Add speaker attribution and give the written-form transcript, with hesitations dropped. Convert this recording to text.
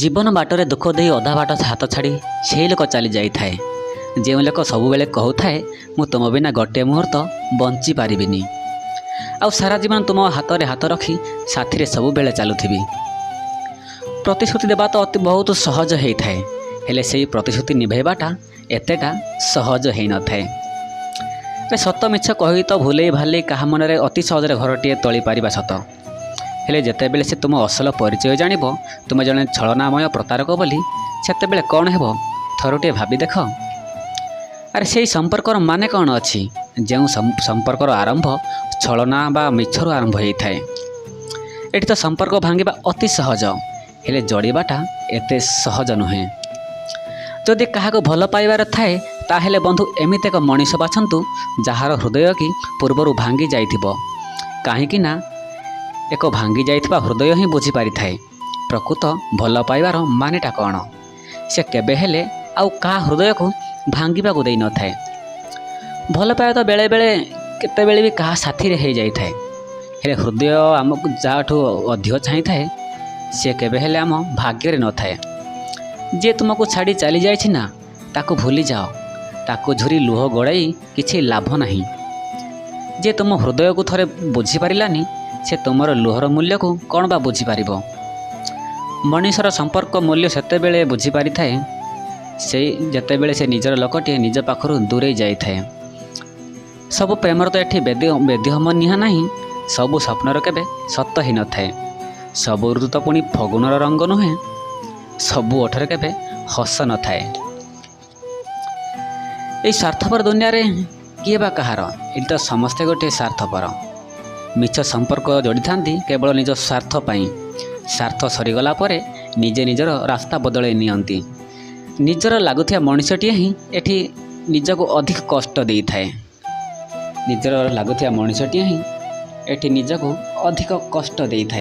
Speaker 1: जीवन बाटर दुख दे अधा बाट हाथ छाड़ी से लोक चली जाए जो लोक सब बेले कहूए मु तुम बिना गोटे मुहूर्त बंची पारिबिनी आउ सारा जीवन तुम हाथ रे हाथ रखी साथी रे सब बेले चलुथी। प्रतिश्रुति देवा तो अति बहुत सहज होता है हेले से प्रतिश्रुति निभैवाटा एतेटा सहज हो न थाए। सत मिछ कही तो भूले भाले क्या मन में अति सहज घरटीए तोली पारिबा सत हेले जेतेबेले से तुम असल परिचय जानिब तुम जड़े छलनामय प्रतारक बोली सेतेबेले कौन हेबो थरुटे भाबी देख। अरे से संपर्कर माने कौन अच्छी जो संपर्कर आरंभ छलना बा मिछरू आरंभ होता है। ये तो संपर्क भांगिबा अति सहज हेले जड़ाटा एते सहज नुहे। जदि क्या भल पाइबार थाए ताहेले बंधु एमित एक मनीष बाछंतु जार हृदय की पूर्वर भांगी जाइथिबो काहेकि ना एक भांगी जाइथिबा हृदय ही बुझी पारि थाए प्रकृत भल पाइबार मानेटा कौन। से केबे हेले आउ का हृदय को भांगिबा को देई न थाए। भल पाए तो बेले बेले केते बेले भी कहा साथी रे हो जाई थाए हेले हृदय आमको जाठू अधिक चाहि थाए से केबे हेले आम भाग्य रे न थाए। जे तुमको छाड़ी चली जाइछि ना ताको भूली जाओ ताको झुरी लुह गड़ाई किछि लाभ नहीं। जे तुम हृदय को थरे बुझी पारिलानी से तुमर लुहर मूल्य को कौन बा बुझी पारिबो। मनीषर संपर्क मूल्य सेतेबेले बुझी पारि थाए से जेतेबेले से निजर लोकटी निज पाखरु दूरे जाई थाए। सब प्रेमर तो एठी बेद्यम निहा नहीं सबु स्वप्नर केबे सत ही न थाए। सबु ऋतु तो पुणी फगुनर रंग नुहे सबु ओठरे केबे हस न थाए। ए स्वार्थपर दुनिया रे किए बा कहार ये तो समस्ते गोटे स्वार्थपर मिछ संपर्क जोड़ी था केवल निज स्वार्थ पाई। स्वार्थ सरीगला परे निजे निजर रास्ता बदल नियंती। निजर लगुथिया मनुष्यटी ही एठी निजको अधिक कष्ट दे थाए। निजर लगुथिया मनुष्यटी ही एठी निजको अधिक कष्ट दे थाए।